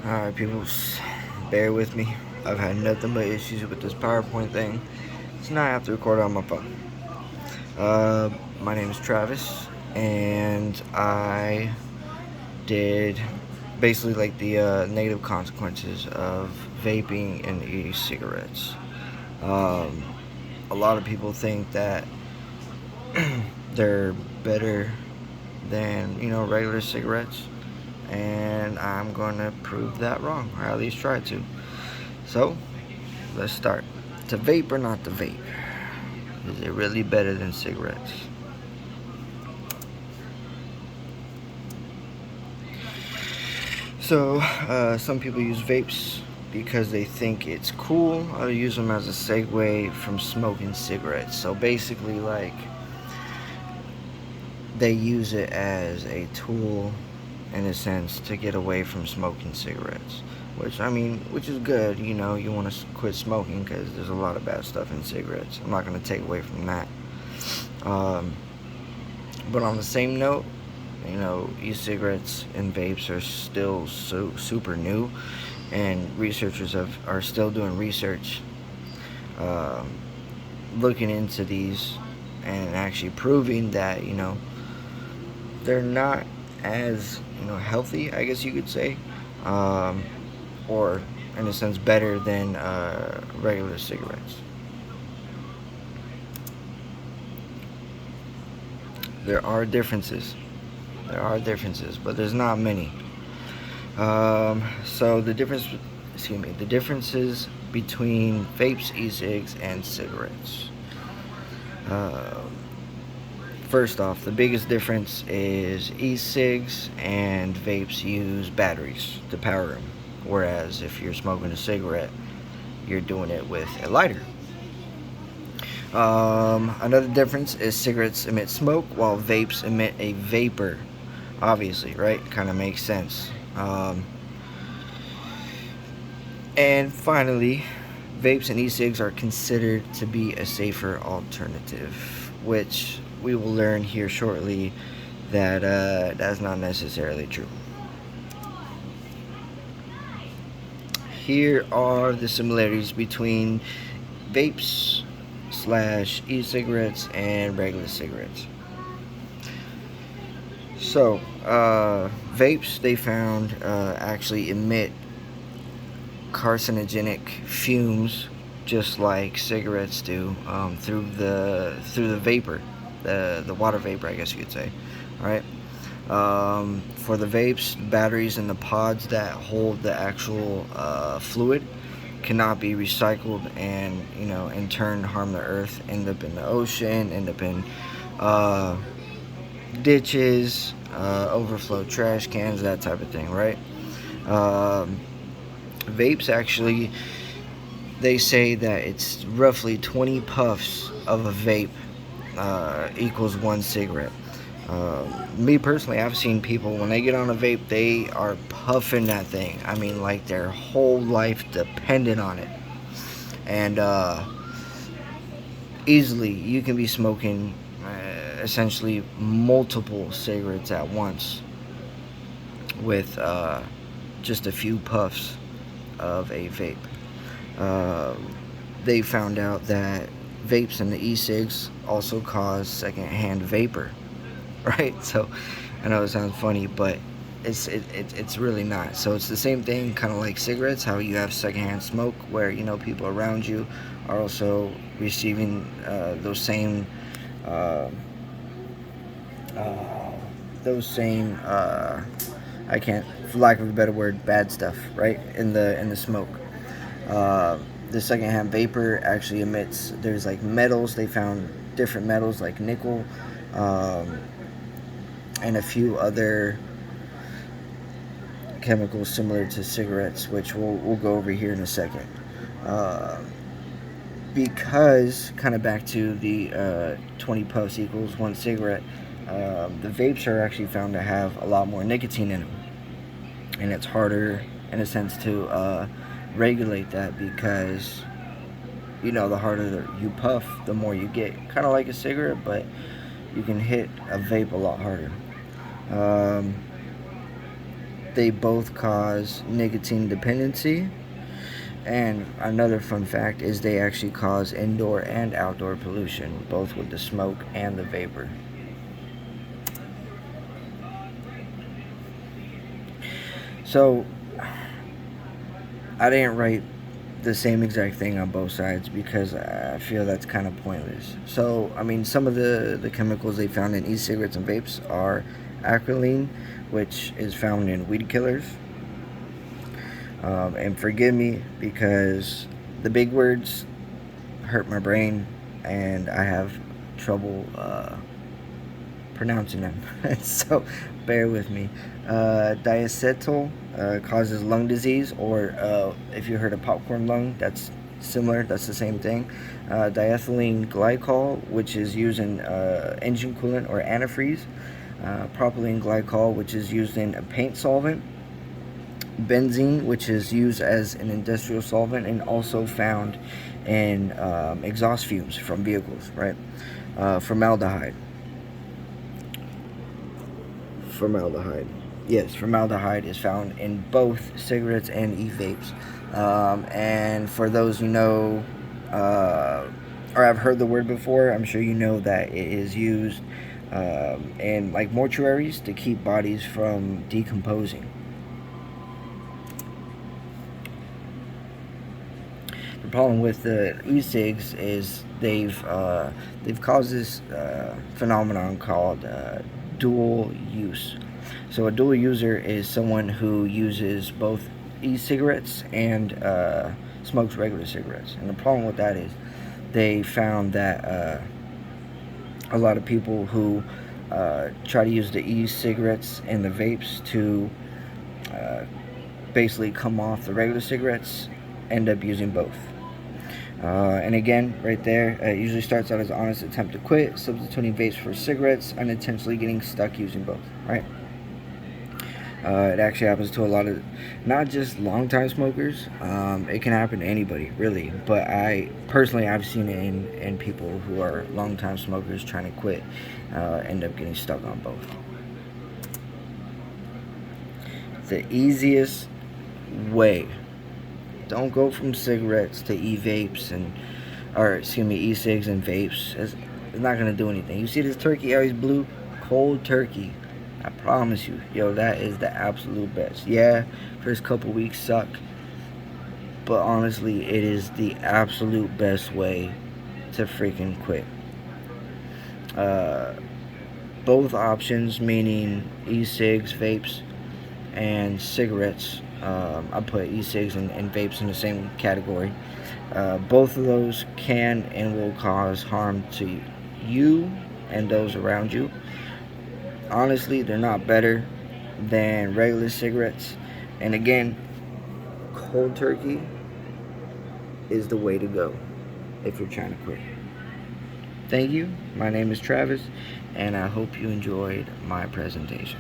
Alright, people, bear with me. I've had nothing but issues with this PowerPoint thing, so now I have to record it on my phone. My name is Travis, and I did basically like the negative consequences of vaping and e-cigarettes. Um, a lot of people think that they're better than regular cigarettes, and I'm going to prove that wrong, or at least try to. So, let's start. To vape or not to vape? Is it really better than cigarettes? So, some people use vapes because they think it's cool. Others use them as a segue from smoking cigarettes. So basically, like, they use it as a tool, in a sense, to get away from smoking cigarettes. Which is good. You want to quit smoking because there's a lot of bad stuff in cigarettes. I'm not going to take away from that. But on the same note, e-cigarettes and vapes are still super new, and researchers are still doing research, um, looking into these and actually proving that they're not as healthy, I guess you could say, or in a sense better than regular cigarettes. There are differences. But there's not many. So the differences between vapes, e-cigs, and cigarettes. Uh, First off, the biggest difference is e-cigs and vapes use batteries to power them, whereas if you're smoking a cigarette, you're doing it with a lighter. Another difference is cigarettes emit smoke while vapes emit a vapor. Obviously, right? Kind of makes sense. And finally, vapes and e-cigs are considered to be a safer alternative, which we will learn here shortly that that's not necessarily true. Here are the similarities between vapes slash e-cigarettes and regular cigarettes. So, vapes, they found, actually emit carcinogenic fumes just like cigarettes do, through the vapor, the water vapor, I guess you could say. All right. For the vapes, batteries in the pods that hold the actual fluid cannot be recycled, and in turn harm the earth, end up in the ocean, end up in ditches, overflow trash cans, that type of thing, right? Vapes, actually, they say that it's roughly 20 puffs of a vape equals one cigarette. Me personally, I've seen people, when they get on a vape, they are puffing that thing. I mean, like their whole life depended on it. And easily, you can be smoking essentially multiple cigarettes at once with just a few puffs of a vape. They found out that vapes and the e-cigs also cause secondhand vapor, right? So I know it sounds funny, but it's really not. So it's the same thing, kind of like cigarettes, how you have secondhand smoke, where people around you are also receiving uh, uh, I can't, for lack of a better word, bad stuff, right, in the smoke. The secondhand vapor actually emits. There's like metals. They found different metals like nickel, um, and a few other chemicals similar to cigarettes, which we'll go over here in a second. Uh, because, kind of back to the 20 puffs equals one cigarette, the vapes are actually found to have a lot more nicotine in them, and it's harder, in a sense, to regulate that, because the harder you puff, the more you get. Kind of like a cigarette, but you can hit a vape a lot harder. Um, They both cause nicotine dependency. And another fun fact is they actually cause indoor and outdoor pollution, both with the smoke and the vapor. So, I didn't write the same exact thing on both sides because I feel that's kind of pointless. So, I mean, some of the chemicals they found in e-cigarettes and vapes are acrolein, which is found in weed killers. And forgive me because the big words hurt my brain and I have trouble pronouncing them. So bear with me. Diacetyl causes lung disease, or if you heard of popcorn lung, that's similar, that's the same thing. Diethylene glycol, which is used in engine coolant or antifreeze. Propylene glycol, which is used in a paint solvent. Benzene, which is used as an industrial solvent and also found in exhaust fumes from vehicles, right? Formaldehyde. Yes, formaldehyde is found in both cigarettes and e-vapes. And for those who know, or have heard the word before, I'm sure you know that it is used in like mortuaries to keep bodies from decomposing. The problem with the e-cigs is they've caused this phenomenon called dual use. So a dual user is someone who uses both e-cigarettes and smokes regular cigarettes. And the problem with that is they found that a lot of people who try to use the e-cigarettes and the vapes to basically come off the regular cigarettes end up using both. And again, right there, it usually starts out as an honest attempt to quit, substituting vapes for cigarettes, unintentionally getting stuck using both, right? It actually happens to a lot of, not just long-time smokers. It can happen to anybody, really. But I've seen it in people who are long-time smokers trying to quit, end up getting stuck on both. The easiest way. Don't go from cigarettes to e-vapes e-cigs and vapes. It's not gonna do anything. You see this turkey always blue? Cold turkey. I promise you, yo, that is the absolute best. Yeah, first couple weeks suck, but honestly, it is the absolute best way to freaking quit. Both options, meaning e-cigs, vapes, and cigarettes. I put e-cigs and vapes in the same category. Both of those can and will cause harm to you and those around you. Honestly, they're not better than regular cigarettes. And again, cold turkey is the way to go if you're trying to quit. Thank you. My name is Travis, and I hope you enjoyed my presentation.